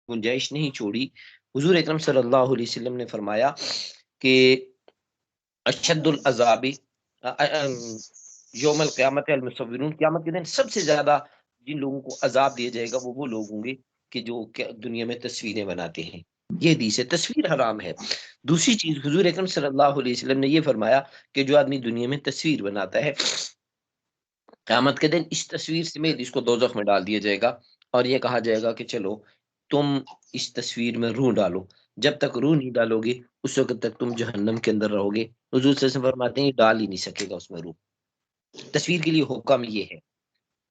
गुंजाइश नहीं छोड़ी। हुजूर अकरम सल्लल्लाहु अलैहि वसल्लम ने फरमाया कि अशद्दुल अज़ाबी यौमल क़यामत अल मुसव्विरून, क़यामत के दिन सबसे ज़्यादा जिन लोगों को अज़ाब दिया जाएगा वो लोग होंगे कि जो क्या दुनिया में तस्वीरें बनाते हैं। ये हदीस है, तस्वीर हराम है। दूसरी चीज़ हुजूर अकरम सल्लल्लाहु अलैहि वसल्लम ने ये फरमाया कि जो आदमी दुनिया में तस्वीर बनाता है, क़यामत के दिन इस तस्वीर समेत इसको दोज़ख में डाल दिया जाएगा और ये कहा जाएगा कि चलो तुम इस तस्वीर में रूह डालो। जब तक रूह नहीं डालोगे उस वक़्त तक तुम जहन्नम के अंदर रहोगे। हुज़ूर सल्लल्लाहु अलैहि वसल्लम फरमाते हैं ये डाल ही नहीं सकेगा उसमें रूह। तस्वीर के लिए हुक्म ये है।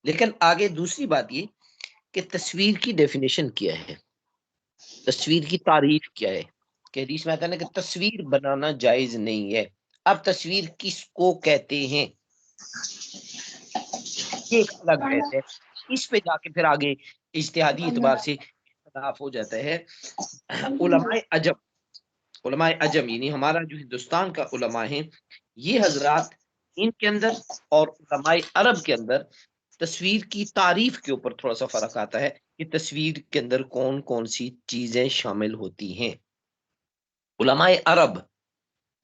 लेकिन आगे दूसरी बात ये कि तस्वीर की डेफिनेशन क्या है? तस्वीर की तारीफ क्या है? कि हदीस में आता है ना कि तस्वीर बनाना जायज़ नहीं है। अब तस्वीर किसको कहते हैं? ये एक अलग बहस है। इस पे जाके फिर आगे इज्तिहादी एतबार से इख्तिलाफ हो जाता है। उलमाए अजम उलमाए अजम यानी हमारा जो हिंदुस्तान का उलमा है, ये हज़रात इनके अंदर और उलमाए अरब के अंदर तस्वीर की तारीफ के ऊपर थोड़ा-सा फ़र्क आता है कि तस्वीर के अंदर कौन-कौन सी चीज़ें शामिल होती हैं। उलमाए अरब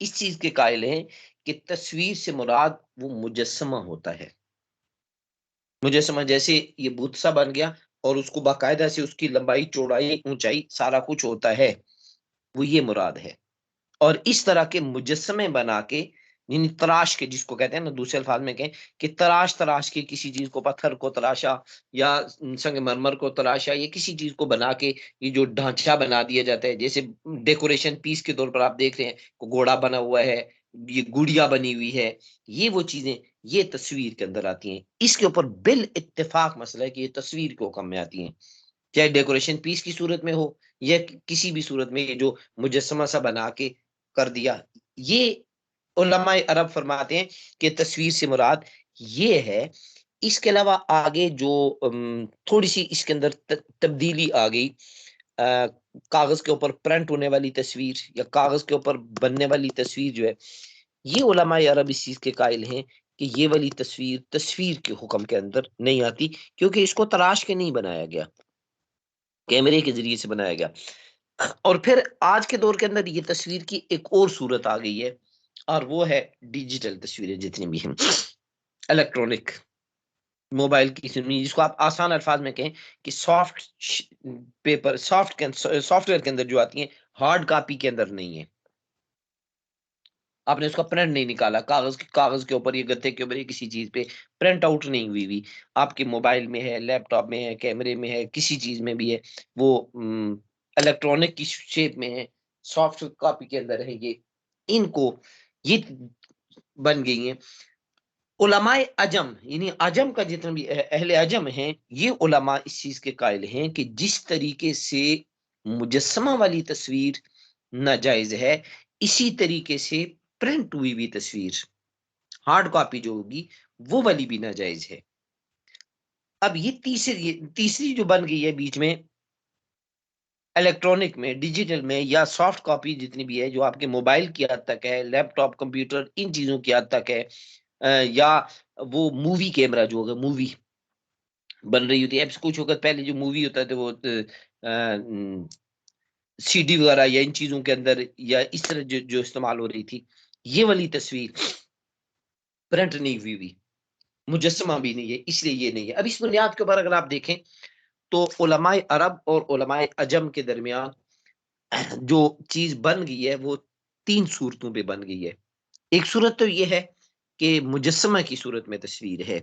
इस चीज़ के कायल हैं कि तस्वीर से मुराद वो मुजस्समा होता है। मुजस्समा जैसे ये बुत सा बन गया और उसको बाकायदा से उसकी लंबाई, चौड़ाई, ऊँचाई सारा कुछ होता है, वो ये मुराद है। और इस तरह के मुजस्समे बना के यानी तराश के जिसको कहते हैं ना दूसरे अल्फाज में कहें कि तराश-तराश के किसी चीज़ को पत्थर को तराशा या संगमरमर को तराशा या किसी चीज़ को बना के ये जो ढांचा बना दिया जाता है, जैसे डेकोरेशन पीस के तौर पर आप देख रहे हैं, को घोड़ा बना हुआ है, ये गुड़िया बनी हुई है, ये वो चीज़ें ये तस्वीर के अंदर आती हैं। इसके ऊपर बिल इत्तेफ़ाक मसला है कि ये तस्वीर के हुक्म में आती हैं। चाहे डेकोरेशन पीस की सूरत में हो या किसी भी सूरत में ये जो मुजस्समा सा बना के कर दिया। ये उलमाए अरब फरमाते हैं कि तस्वीर से मुराद ये है। इसके अलावा आगे जो थोड़ी-सी इसके अंदर तब्दीली आ गई कागज़ के ऊपर प्रिंट होने वाली तस्वीर या कागज़ के ऊपर बनने वाली तस्वीर जो है, ये उलमाए अरब इस चीज़ के कायल हैं कि ये वाली तस्वीर, तस्वीर के हुक्म के अंदर नहीं आती क्योंकि इसको तराश के नहीं बनाया गया, कैमरे के ज़रिए से बनाया गया। और फिर आज के दौर के अंदर ये तस्वीर की एक और सूरत आ गई है और वो है डिजिटल तस्वीरें जितनी भी हैं, इलेक्ट्रॉनिक मोबाइल की सुनी जिसको आप आसान अल्फाज में कहें कि पेपर सॉफ्टवेयर के अंदर जो आती हैं, हार्ड कॉपी के अंदर नहीं है। आपने उसका प्रिंट नहीं निकाला, कागज़ के ऊपर या गत्ते के ऊपर या किसी चीज़ पे प्रिंट आउट नहीं हुई। आपके मोबाइल में है, लैपटॉप में है, कैमरे में है, किसी चीज़ में भी है, वो इलेक्ट्रॉनिक की शेप में है, सॉफ्ट कॉपी के अंदर है ये। इनको ये बन गई हैं। उलमाए अजम यानी अजम का जितना भी अहले अजम हैं, ये उलमा इस चीज़ के कायल हैं कि जिस तरीके से मुजस्समा वाली तस्वीर नाजायज़ है, इसी तरीके से प्रिंट हुई हुई तस्वीर, हार्ड कॉपी जो होगी, वो वाली भी नाजायज़ है। अब ये तीसरी जो बन गई है बीच में इलेक्ट्रॉनिक में, डिजिटल में या सॉफ्ट कॉपी जितनी भी है, जो आपके मोबाइल की हद तक है, लैपटॉप, कंप्यूटर इन चीज़ों की हद तक है या वो मूवी कैमरा जो होगा मूवी बन रही होती है। अब से कुछ वक़्त पहले जो मूवी होता था वो सीडी वगैरह या इन चीज़ों के अंदर या इस तरह जो जो इस्तेमाल हो रही थी, ये वाली तस्वीर प्रिंट नहीं हुई हुई, मुजस्समा भी नहीं है, इसलिए ये नहीं है। अब इस बुनियाद के ऊपर अगर आप देखें, तो उलमाए अरब और उलमाए अजम के दरमियान जो चीज़ बन गई है, वो 3 सूरतों पे बन गई है। एक सूरत तो ये है कि मुजस्समा की सूरत में तस्वीर है,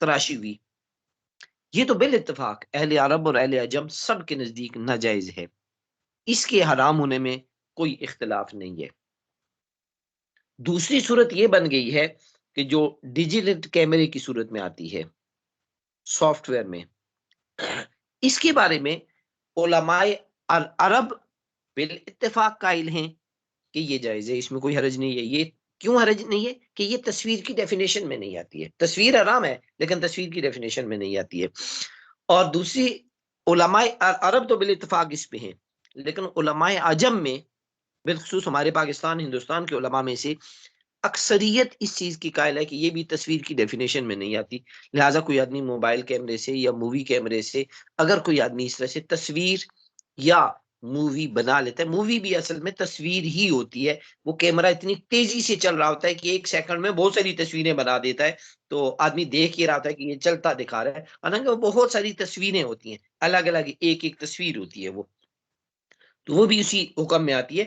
तराशी हुई। ये तो बिल इत्तेफ़ाक अहले अरब और अहले अजम सब के नज़दीक नाजायज़ है। इसके हराम होने में कोई इख्तिलाफ नहीं है। दूसरी सूरत ये बन गई है कि जो डिजिटल कैमरे की सूरत में आती है, सॉफ्टवेयर में, इसके बारे में उलमाए अरब बिल इत्तेफ़ाक कायल हैं कि ये जायज़ है, इसमें कोई हर्ज नहीं है। ये क्यों हर्ज नहीं है? कि ये तस्वीर की डेफ़िनेशन में नहीं आती है। तस्वीर हराम है, लेकिन तस्वीर की डेफ़िनेशन में नहीं आती है। और दूसरी उलमाए अरब तो बिल इत्तेफ़ाक इस पे हैं, लेकिन उलमाए अजम में बिलख़ुसूस हमारे पाकिस्तान, हिंदुस्तान के उलमा में से अक्सरियत इस चीज़ की कायल है कि ये भी तस्वीर की डेफ़िनेशन में नहीं आती। लिहाज़ा कोई आदमी मोबाइल कैमरे से या मूवी कैमरे से अगर कोई आदमी इस तरह से तस्वीर یا مووی بنا لیتا ہے. مووی بھی اصل میں تصویر ہی ہوتی ہے. وہ کیمرہ اتنی تیزی سے چل رہا ہوتا ہے کہ ایک سیکنڈ میں بہت ساری تصویریں بنا دیتا ہے. تو آدمی دیکھ ہی رہا ہوتا ہے کہ یہ چلتا دکھا رہا ہے، حالانکہ وہ بہت ساری تصویریں ہوتی ہیں، الگ الگ ایک ایک تصویر ہوتی ہے وہ. تو وہ بھی اسی حکم میں آتی ہے.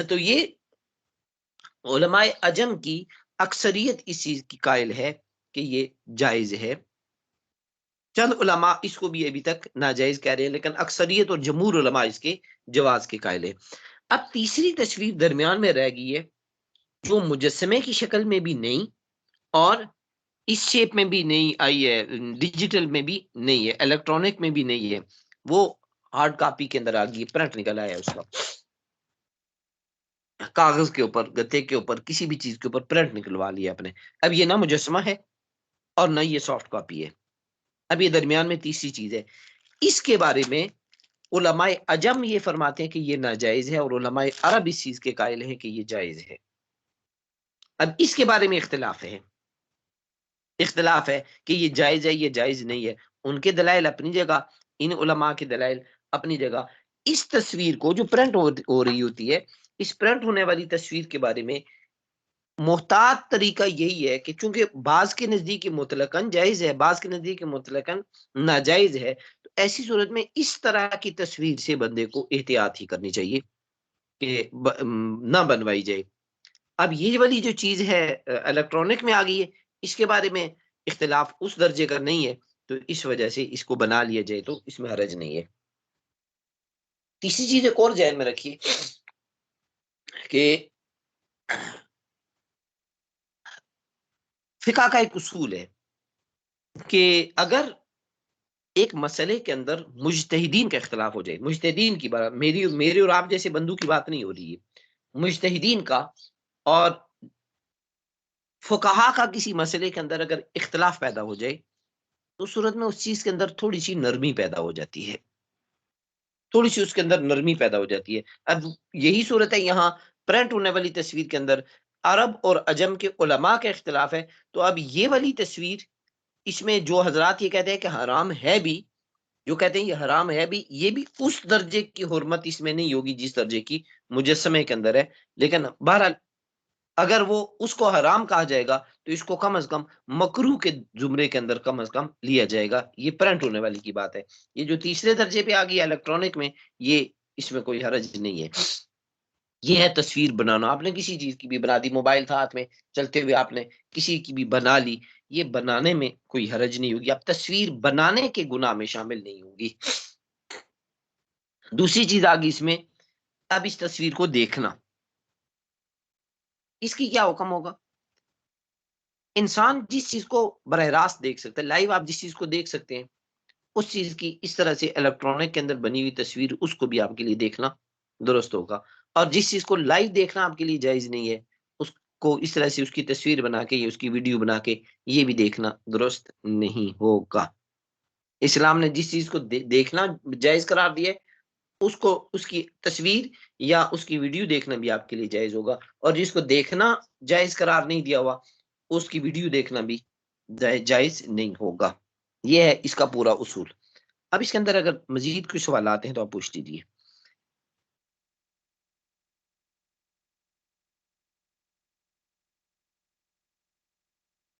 تو یہ علماء عجم کی اکثریت اس چیز کی قائل ہے کہ یہ جائز ہے. چند علماء اس کو بھی ابھی تک ناجائز کہہ رہے ہیں، لیکن اکثریت اور جمہور علماء اس کے جواز کے قائل ہیں. اب تیسری تصویر درمیان میں رہ گئی ہے، جو مجسمے کی شکل میں بھی نہیں اور اس شیپ میں بھی نہیں آئی ہے، ڈیجیٹل میں بھی نہیں ہے، الیکٹرانک میں بھی نہیں ہے. وہ ہارڈ کاپی کے اندر آ گئی، پرنٹ نکل آیا اس کا، کاغذ کے اوپر، گتے کے اوپر، کسی بھی چیز کے اوپر پرنٹ نکلوا لیا اپنے. اب یہ نہ مجسمہ ہے اور نہ یہ سافٹ کاپی ہے. اب یہ درمیان میں تیسری چیز ہے. اس کے بارے میں علماء عجم یہ فرماتے ہیں کہ یہ ناجائز ہے، اور علماء عرب اس چیز کے قائل ہیں کہ یہ جائز ہے. اب اس کے بارے میں اختلاف ہے کہ یہ جائز ہے، یہ جائز نہیں ہے. ان کے دلائل اپنی جگہ، ان علماء کے دلائل اپنی جگہ. اس تصویر کو جو پرنٹ ہو رہی ہوتی ہے، اس پرنٹ ہونے والی تصویر کے بارے میں محتاط طریقہ یہی ہے کہ چونکہ بعض کے نزدیک مطلقاً جائز ہے، بعض کے نزدیک مطلقاً ناجائز ہے، تو ایسی صورت میں اس طرح کی تصویر سے بندے کو احتیاط ہی کرنی چاہیے کہ نہ بنوائی جائے. اب یہ والی جو چیز ہے الیکٹرانک میں آ گئی ہے، اس کے بارے میں اختلاف اس درجے کا نہیں ہے، تو اس وجہ سے اس کو بنا لیا جائے تو اس میں حرج نہیں ہے. تیسری چیز ایک اور ذہن میں رکھیے کہ فقہ کا ایک اصول ہے کہ اگر ایک مسئلے کے اندر مجتہدین کا اختلاف ہو جائے، مجتہدین کی بات، میری اور آپ جیسے بندوں کی بات نہیں ہو رہی ہے، مجتہدین کا اور فقہا کا کسی مسئلے کے اندر اگر اختلاف پیدا ہو جائے، تو صورت میں اس چیز کے اندر تھوڑی سی نرمی پیدا ہو جاتی ہے، تھوڑی سی اس کے اندر نرمی پیدا ہو جاتی ہے. اب یہی صورت ہے یہاں پرنٹ ہونے والی تصویر کے اندر عرب اور عجم کے علماء کا اختلاف ہے. تو اب یہ والی تصویر، اس میں جو حضرات یہ کہتے ہیں کہ حرام ہے بھی، جو کہتے ہیں یہ حرام ہے بھی، یہ بھی اس درجے کی حرمت اس میں نہیں ہوگی جس درجے کی مجسمے کے اندر ہے. لیکن بہرحال اگر وہ اس کو حرام کہا جائے گا تو اس کو کم از کم مکروہ کے زمرے کے اندر کم از کم لیا جائے گا. یہ پرنٹ ہونے والی کی بات ہے. یہ جو تیسرے درجے پہ آ گئی الیکٹرانک میں، یہ اس میں کوئی حرج نہیں ہے. یہ ہے تصویر بنانا. آپ نے کسی چیز کی بھی بنا دی، موبائل تھا ہاتھ میں، چلتے ہوئے آپ نے کسی کی بھی بنا لی، یہ بنانے میں کوئی حرج نہیں ہوگی. اب تصویر بنانے کے گناہ میں شامل نہیں ہوگی. دوسری چیز آ گئی اس میں، اب اس تصویر کو دیکھنا، اس کی کیا حکم ہوگا؟ انسان جس چیز کو براہ راست دیکھ سکتا ہے، لائیو آپ جس چیز کو دیکھ سکتے ہیں، اس چیز کی اس طرح سے الیکٹرانک کے اندر بنی ہوئی تصویر، اس کو بھی آپ کے لیے دیکھنا درست ہوگا. اور جس چیز کو لائیو دیکھنا آپ کے لیے جائز نہیں ہے، اس کو اس طرح سے اس کی تصویر بنا کے یا اس کی ویڈیو بنا کے یہ بھی دیکھنا درست نہیں ہوگا. اسلام نے جس چیز کو دیکھنا جائز قرار دیا ہے، اس کو، اس کی تصویر یا اس کی ویڈیو دیکھنا بھی آپ کے لیے جائز ہوگا. اور جس کو دیکھنا جائز قرار نہیں دیا ہوا، اس کی ویڈیو دیکھنا بھی جائز نہیں ہوگا. یہ ہے اس کا پورا اصول. اب اس کے اندر اگر مزید کچھ سوالات ہیں تو آپ پوچھ لیجیے.